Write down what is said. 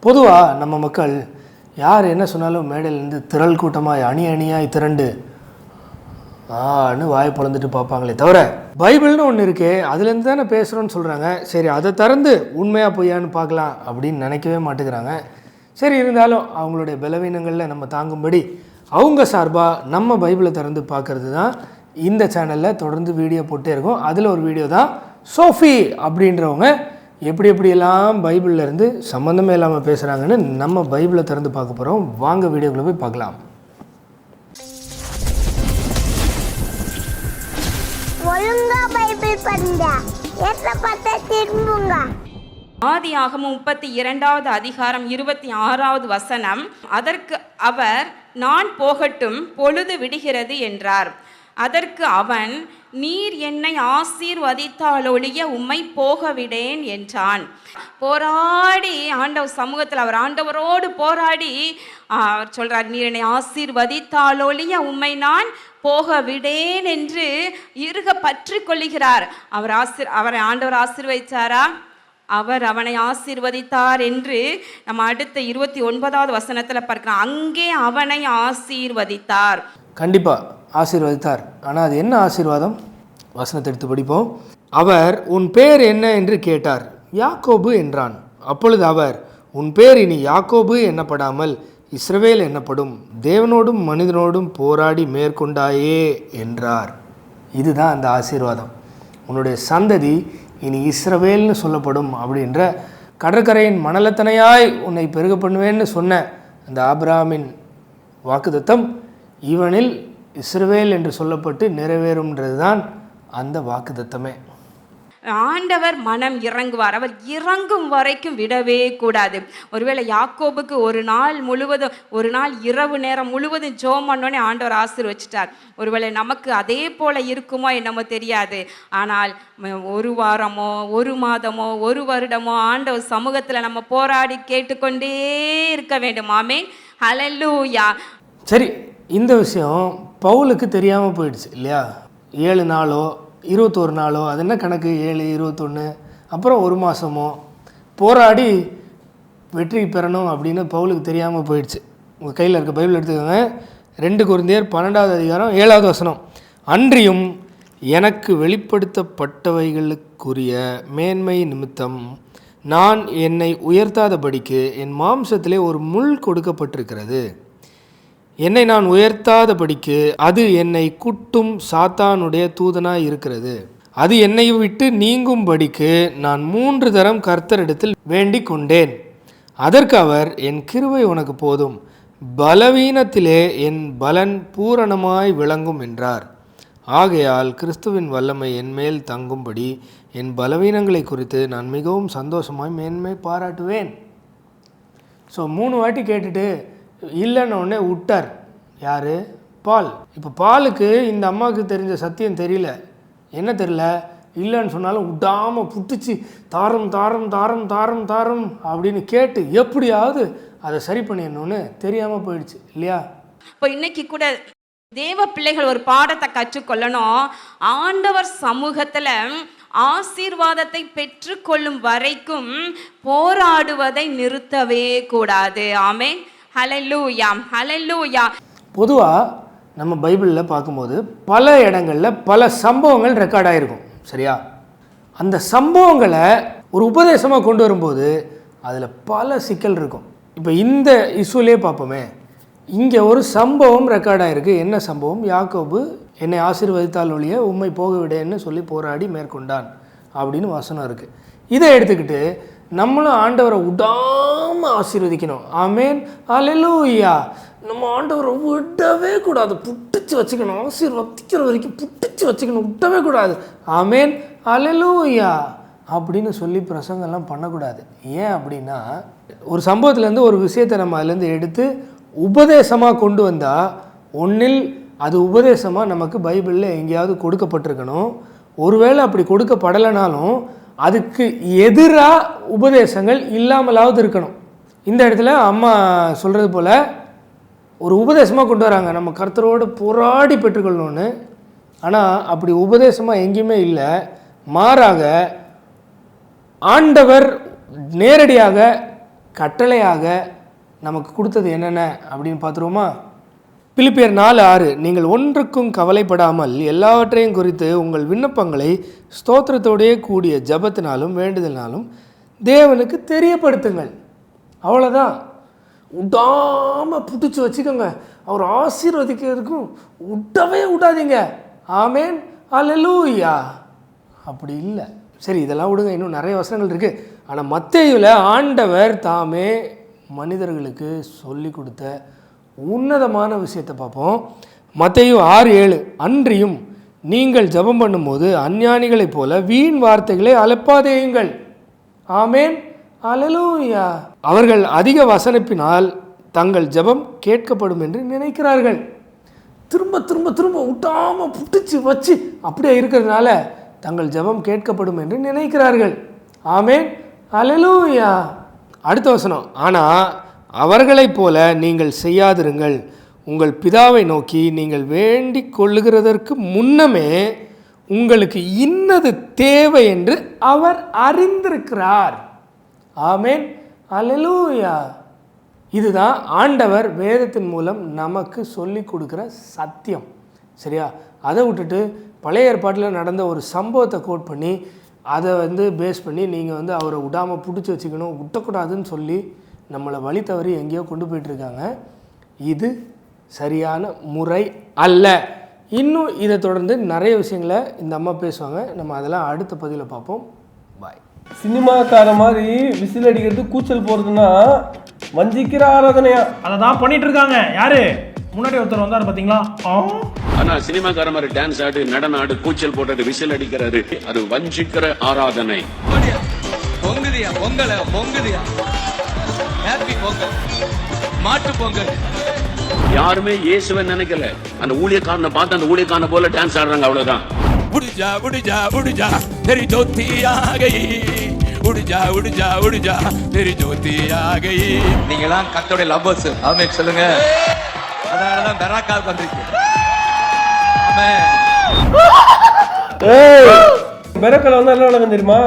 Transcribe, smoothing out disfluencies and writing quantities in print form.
பொதுவாக நம்ம மக்கள் யார் என்ன சொன்னாலும் மேடையிலேருந்து திரள் கூட்டமாக அணி அணியாய் திரண்டு வாயை பொழந்துட்டு பார்ப்பாங்களே தவிர பைபிள்னு ஒன்று இருக்கே அதுலேருந்து தானே பேசுகிறோன்னு சொல்கிறாங்க. சரி, அதை திறந்து உண்மையாக பொய்யான்னு பார்க்கலாம் அப்படின்னு நினைக்கவே மாட்டேங்கிறாங்க. சரி, இருந்தாலும் அவங்களுடைய பலவீனங்களில் நம்ம தாங்கும்படி அவங்க சார்பாக நம்ம பைபிளை திறந்து பார்க்கறது தான் இந்த சேனலில் தொடர்ந்து வீடியோ போட்டே இருக்கும். அதில் ஒரு வீடியோ தான் சோஃபி அப்படின்றவங்க எப்படியெல்லாம் பைபிளில் இருந்து சம்மந்தமே இல்லாமல் பேசுகிறாங்கன்னு நம்ம பைபிளை திறந்து பார்க்க போகிறோம். வாங்க வீடியோக்குள்ளே போய் பார்க்கலாம். ஆதியாகமம் 32வது அதிகாரம் 26வது வசனம். அதற்கு அவர், நான் போகட்டும், பொழுது விடுகிறது என்றார். அதற்கு அவன், நீர் என்னை ஆசீர்வதித்தாலொழிய உம்மை போக விடேன் என்றான். போராடி ஆண்டவர் சமூகத்தில் அவர் ஆண்டவரோடு போராடி அவர் சொல்றார், நீர் என்னை ஆசீர்வதித்தாலொழிய உம்மை நான் போக விடேன் என்று இறுக பற்றி கொள்ளுகிறார். அவரை ஆண்டவர் ஆசீர்வதித்தாரா? அவர் அவனை ஆசீர்வதித்தார் என்று நம்ம அடுத்த 29வது வசனத்தில் பார்க்கிறோம். அங்கே அவனை ஆசீர்வதித்தார். கண்டிப்பாக ஆசீர்வதித்தார். ஆனால் அது என்ன ஆசீர்வாதம்? வசனத்தை எடுத்து படிப்போம். அவர், உன் பேர் என்ன என்று கேட்டார். யாக்கோபு என்றான். அப்பொழுது அவர், உன் பேர் இனி யாக்கோபு என்னப்படாமல் இஸ்ரவேல் என்னப்படும், தேவனோடும் மனிதனோடும் போராடி மேற்கொண்டாயே என்றார். இதுதான் அந்த ஆசீர்வாதம். உன்னுடைய சந்ததி இனி இஸ்ரவேல்னு சொல்லப்படும் அப்படின்ற கடற்கரையின் மணலத்தனையாய் உன்னை பெருக பண்ணுவேன்னு சொன்ன அந்த ஆபிரகாமின் வாக்குத்தத்தம் இவனில் இஸ்ரவேல் என்று சொல்லப்பட்டு நிறைவேறும்ன்றது தான் அந்த வாக்குத்தத்தமே. ஆண்டவர் மனம் இறங்குவார். அவர் இறங்கும் வரைக்கும் விடவே கூடாது. ஒருவேளை யாக்கோபுக்கு ஒரு நாள் இரவு நேரம் முழுவதும் ஜெபம் பண்ணோன்னே ஆண்டவர் ஆசீர்வதிச்சிட்டார். ஒருவேளை நமக்கு அதே போல இருக்குமோ என்னமோ தெரியாது. ஆனால் ஒரு வாரமோ ஒரு மாதமோ ஒரு வருடமோ ஆண்டவர் சமூகத்தில் நம்ம போராடி கேட்டுக்கொண்டே இருக்க வேண்டும். ஆமென், ஹல்லேலூயா. சரி, இந்த விஷயம் பவுலுக்கு தெரியாமல் போயிடுச்சு இல்லையா? 7 நாளோ 21 நாளோ, அது என்ன கணக்கு? 7, 21, அப்புறம் ஒரு மாதமோ போராடி வெற்றி பெறணும் அப்படின்னு பவுலுக்கு தெரியாமல் போயிடுச்சு. உங்கள் கையில் இருக்க பைபிள் எடுத்துக்கோங்க. 2 கொரிந்தியர் 12வது அதிகாரம் 7வது வசனம். அன்றியும் எனக்கு வெளிப்படுத்தப்பட்டவைகளுக்குரிய மேன்மை நிமித்தம் நான் என்னை உயர்த்தாதபடிக்கு என் மாம்சத்திலே ஒரு முள் கொடுக்கப்பட்டிருக்கிறது. என்னை நான் உயர்த்தாதபடிக்கு அது என்னை குட்டும் சாத்தானுடைய தூதனாய் இருக்கிறது. அது என்னை விட்டு நீங்கும்படிக்கு நான் 3 தரம் கர்த்தரிடத்தில் வேண்டிக் கொண்டேன். அதற்கு அவர், என் கிருபை உனக்கு போதும், பலவீனத்திலே என் பலன் பூரணமாய் விளங்கும் என்றார். ஆகையால் கிறிஸ்துவின் வல்லமை என் மேல் தங்கும்படி என் பலவீனங்களை குறித்து நான் மிகவும் சந்தோஷமாய் மேன்மை பாராட்டுவேன். ஸோ 3 வாட்டி கேட்டுட்டு இல்லைன்னு உடனே விட்டார். யார்? பால். இப்போ பாலுக்கு இந்த அம்மாவுக்கு தெரிஞ்ச சத்தியம் தெரியல. என்ன தெரியல? இல்லைன்னு சொன்னாலும் விடாமல் புட்டிச்சு தாரம் தாரம் தாரம் தாரம் தாரம் அப்படின்னு கேட்டு எப்படியாவது அதை சரி பண்ணிடணும்னு தெரியாமல் போயிடுச்சு இல்லையா? இப்போ இன்னைக்கு கூட தேவ பிள்ளைகள் ஒரு பாடத்தை கற்றுக்கொள்ளணும். ஆண்டவர் சமூகத்தில் ஆசீர்வாதத்தை பெற்றுக்கொள்ளும் வரைக்கும் போராடுவதை நிறுத்தவே கூடாது. ஆமென், ஹல்லேலூயா, ஹல்லேலூயா. பொதுவாக நம்ம பைபிளில் பார்க்கும்போது பல இடங்களில் பல சம்பவங்கள் ரெக்கார்ட் ஆகிருக்கும். சரியா? அந்த சம்பவங்களை ஒரு உபதேசமாக கொண்டு வரும்போது அதில் பல சிக்கல் இருக்கும். இப்போ இந்த இஷ்யூலே பார்ப்போமே. இங்கே ஒரு சம்பவம் ரெக்கார்ட் ஆகிருக்கு. என்ன சம்பவம்? யாக்கோபு என்னை ஆசீர்வதித்தால் ஒழிய உம்மை போக விடேன்னு சொல்லி போராடி மேற்கொண்டான் அப்படின்னு வசனம் இருக்குது. இதை எடுத்துக்கிட்டு நம்மளும் ஆண்டவரை விடாமல் ஆசீர்வதிக்கணும். ஆமென், ஹல்லேலூயா. நம்ம ஆண்டவரை விடவே கூடாது, புட்டிச்சு வச்சுக்கணும். ஆசீர்வதிக்கிற வரைக்கும் புட்டிச்சு வச்சுக்கணும், விடவே கூடாது. ஆமென், ஹல்லேலூயா அப்படின்னு சொல்லி பிரசங்கெல்லாம் பண்ணக்கூடாது. ஏன் அப்படின்னா, ஒரு சம்பவத்துலேருந்து ஒரு விஷயத்தை நம்ம அதுலேருந்து எடுத்து உபதேசமாக கொண்டு வந்தால் ஒன்றில் அது உபதேசமாக நமக்கு பைபிளில் எங்கேயாவது கொடுக்கப்பட்டிருக்கணும். ஒருவேளை அப்படி கொடுக்கப்படலைனாலும் அதுக்கு எதிராக உபதேசங்கள் இல்லாமலாவது இருக்கணும். இந்த இடத்துல அம்மா சொல்கிறது போல் ஒரு உபதேசமாக கொண்டு வராங்க, நம்ம கர்த்தரோடு போராடி பெற்றுக்கொள்ளணும்னு. ஆனால் அப்படி உபதேசமாக எங்கேயுமே இல்லை. மாறாக ஆண்டவர் நேரடியாக கட்டளையாக நமக்கு கொடுத்தது என்னென்ன அப்படின்னு பார்த்துருவோமா? பிலிப்பியர் 4:6 நீங்கள் ஒன்றுக்கும் கவலைப்படாமல் எல்லாவற்றையும் குறித்து உங்கள் விண்ணப்பங்களை ஸ்தோத்திரத்தோடையே கூடிய ஜபத்தினாலும் வேண்டுதலினாலும் தேவனுக்கு தெரியப்படுத்துங்கள். அவ்வளோதான். விடாமல் பிடிச்சி வச்சுக்கோங்க. அவர் ஆசீர்வதிக்கிறதுக்கும் விடாதீங்க. ஆமேன், அல்லேலூயா. அப்படி இல்லை. சரி, இதெல்லாம் விடுங்க, இன்னும் நிறைய வசனங்கள் இருக்குது. ஆனால் மத்தேயுவில் ஆண்டவர் தாமே மனிதர்களுக்கு சொல்லி கொடுத்த உன்னதமான விஷயத்தை பார்ப்போம். மத்தேயு 6:7 அன்றியும் நீங்கள் ஜெபம் பண்ணும்போது அஞ்ஞானிகளைப் போல வீண் வார்த்தைகளை அலப்பாதேயுங்கள். ஆமேன், அல்லேலூயா. அவர்கள் அதிக வசனிப்பினால் தங்கள் ஜெபம் கேட்கப்படும் என்று நினைக்கிறார்கள். திரும்ப திரும்ப திரும்ப விட்டாமல் புட்டிச்சு வச்சு அப்படியே இருக்கிறதுனால தங்கள் ஜெபம் கேட்கப்படும் என்று நினைக்கிறார்கள். ஆமேன், அல்லேலூயா. அடுத்த வசனம், ஆனால் அவர்களைப் போல நீங்கள் செய்யாதிருங்கள். உங்கள் பிதாவை நோக்கி நீங்கள் வேண்டிக் கொள்ளுகிறதற்கு முன்னமே உங்களுக்கு இன்னது தேவை என்று அவர் அறிந்திருக்கிறார். ஆமேன், அல்லேலூயா. இதுதான் ஆண்டவர் வேதத்தின் மூலம் நமக்கு சொல்லி கொடுக்குற சத்தியம். சரியா? அதை விட்டுட்டு பழைய ஏற்பாட்டில் நடந்த ஒரு சம்பவத்தை கோட் பண்ணி அதை பேஸ் பண்ணி நீங்கள் அவரை விடாமல் பிடிச்சி வச்சுக்கணும், விட்டக்கூடாதுன்னு சொல்லி நம்மளை வழி தவறி எங்கேயோ கொண்டு போயிட்டுருக்காங்க. இது சரியான முறை அல்ல. இன்னும் இதை தொடர்ந்து நிறைய விஷயங்களை இந்த அம்மா பேசுவாங்க. நம்ம அதெல்லாம் அடுத்த பதிவில் பார்ப்போம். பாய். சினிமாக்கார மாதிரி விசில் அடிக்கிறது, கூச்சல் போகிறதுனா வஞ்சிக்கிற ஆராதனையா? அதை தான் பண்ணிட்டு இருக்காங்க. யாரு முன்னாடி ஒருத்தர் வந்தார் பார்த்தீங்களா? ஆனா சினிமாக்கார மாதிரி டான்ஸ் ஆடு, நடன ஆடு, கூச்சல் போட்டது, விசில் அடிக்கிறாரு, அது வஞ்சிக்கிற ஆராதனை. பொங்குதியா பொங்கல, பொங்குதியா ஹாப்பி பொங்கல், மாட்டு பொங்கல். யாருமே இயேசுவை நினைக்கல. அந்த ஊழியக்காரனை பார்த்து அந்த ஊழியக்காரனை போல டான்ஸ் ஆடுறாங்க, அவ்வளவுதான். உடுஜா உடுஜா உடுஜா தெரி ஜோதி ஆ கயி, உடுஜா உடுஜா உடுஜா தெரி ஜோதி ஆ கயி. நீங்களாம் கர்த்தருடைய லவ்வர்ஸ். ஆமென் சொல்லுங்க. அதனாலதான் பெராக்காவுக்கு வந்திருக்கு. ஏய், பெரக்கல வந்தா என்ன நடக்கும் தெரியுமா?